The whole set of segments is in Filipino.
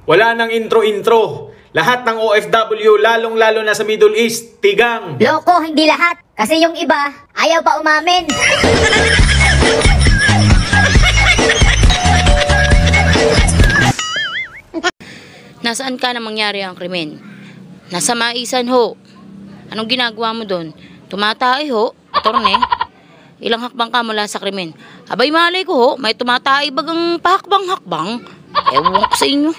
Wala nang intro-intro. Lahat ng OFW, lalong-lalo na sa Middle East, tigang. Loko, hindi lahat. Kasi yung iba, ayaw pa umamin. Nasaan ka na mangyari ang krimen? Nasa Maisan ho. Anong ginagawa mo doon? Tumatay ho, attorney. Ilang hakbang ka mula sa krimen? Abay malay ko ho, may tumatay bagang pahakbang-hakbang. Ewan ko sa inyo.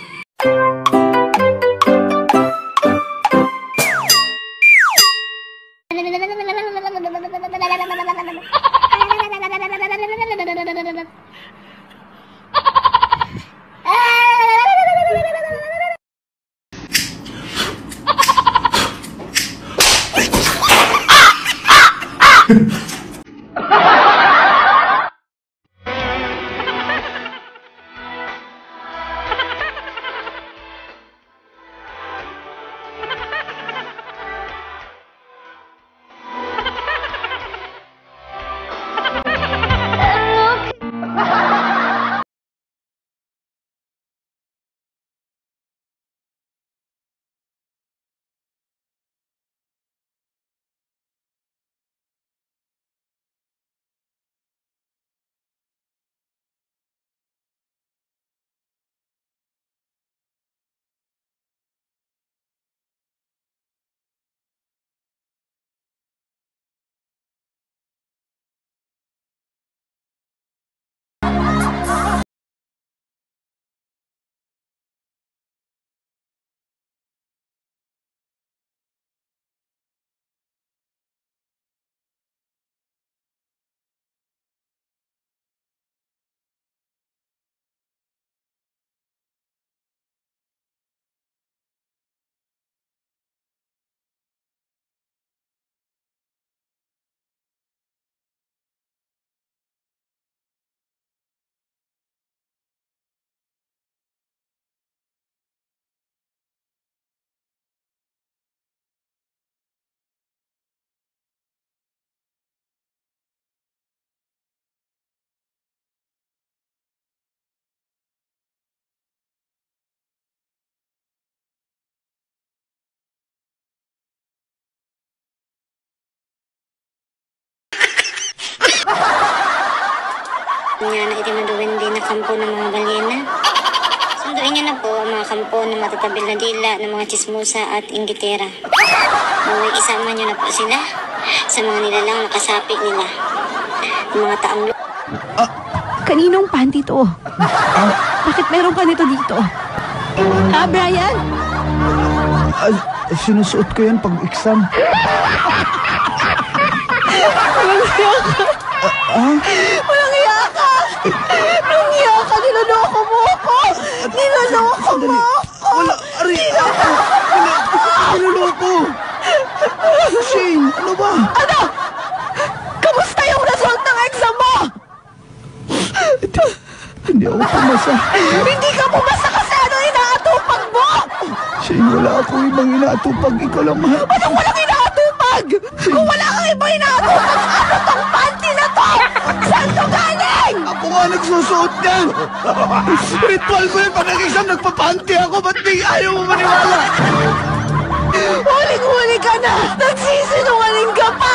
Nga na itimaduwin din na kampo ng mga balyena. Sunduin niya na po ang mga kampo ng matatabil na dila ng mga chismosa at inggitera. Naway isama niyo na po sila sa mga nilalang nakasapit nila. Ng mga taong Kaninong panty to? Bakit meron ka nito dito? Brian? Sinusuot ko yan pag-exam. Walang hiya ka! Walang hiya ka! Walang hiya ka! Niloloko mo ako! Niloloko mo ako! Wala! Ari! Niloloko! Shane! Ano ba? Ano? Kamusta yung result ng exam mo? Hindi ako pumasa. Hindi ka pumasa kasi ano inaatupag mo? Shane, wala ako ibang inaatupag. Ikaw lang mahal. Anong walang inaatupag? Kung wala kang ibang inaatupag, ano tong panty na to? Saan to galing? Ako nga nagsusuot yan! Ritual ko yun. Pag nag-exam, nagpapanty ako. Ba't di ayaw mo maniwala? Huling-huli ka na! Nagsisinungaling ka pa!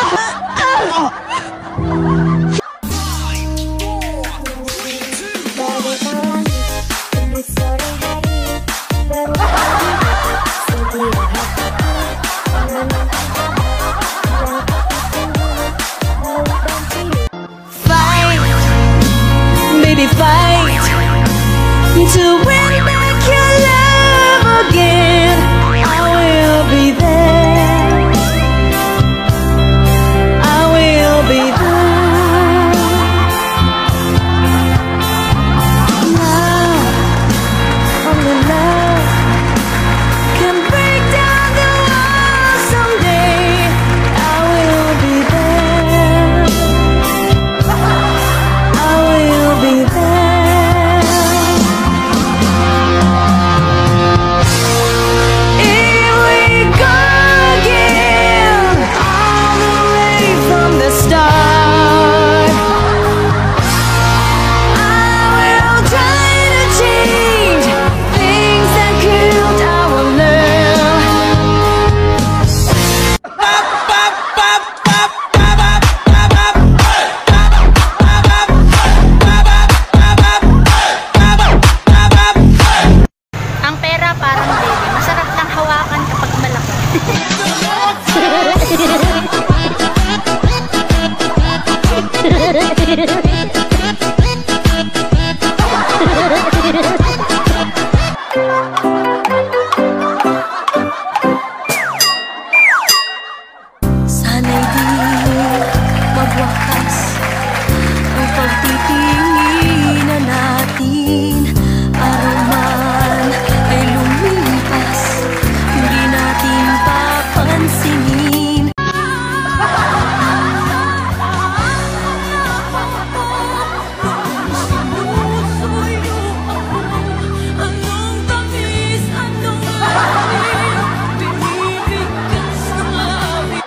Baby, fight to win back your love again. I will be there. pera parang baby. Masarap lang hawakan kapag malaki. Sana'y di magwakas ang pagtitinginan natin. Araw man ay lumipas, hindi natin papansinin. Sinusuyo ako, anong tamis, anong lalim, binibigkas ng labi.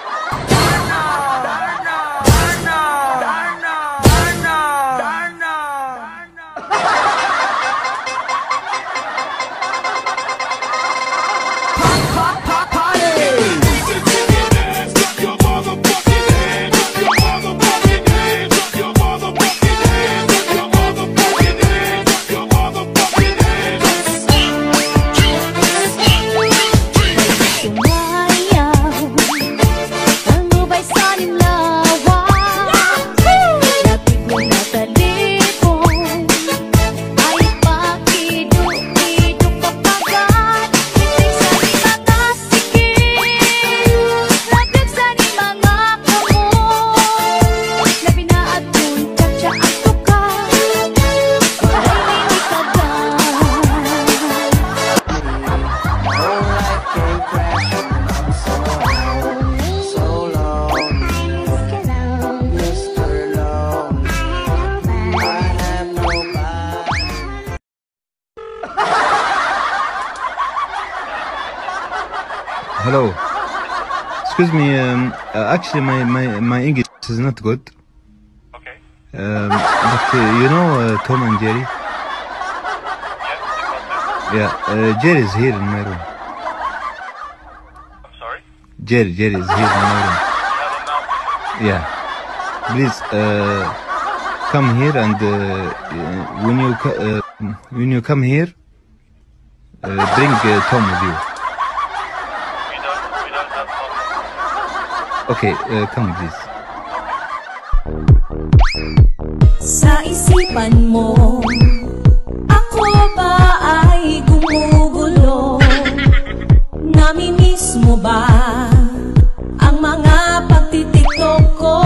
Hello. Excuse me. Actually, my English is not good. Okay. But you know Tom and Jerry? Yes, Yeah. Jerry is here in my room. I'm sorry? Jerry is here in my room. You have a malfunction. Yeah. Please come here and when you come here, bring Tom with you. We don't have Tom. Okay. Come please. Sa isipan mo, ako ba ay gumugulo? Namimiss mo ba ang mga pagtitiktok ko?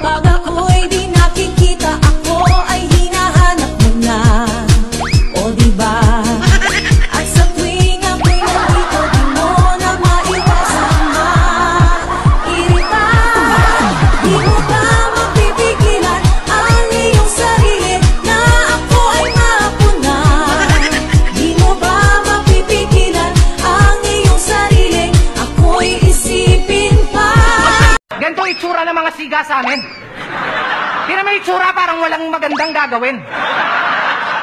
Pag ako'y di nakikita, ako ay hinahanap mo na. O diba? At sa tuwing ako'y nandito, di mo na maiwasan mairita. Di mo ba mapipigilan ang iyong sarili na ako ay mapunan? Di mo ba mapipigilan ang iyong sarili, ako'y isipin pa? Ganito itsura ng mga siga sa amin. Di naman itsura parang walang magandang gagawin.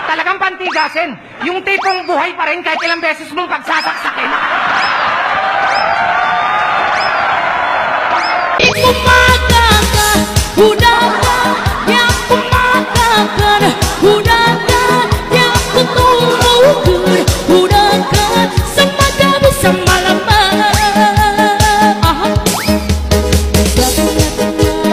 Talagang pantigasin. Yung tipong buhay pa rin kahit ilang beses mong pagsasaksakin. Umaga ka, udah ka, yang umaga ka, udah ka, yang tutulog, udah ka, sama gabi sama lama. Sama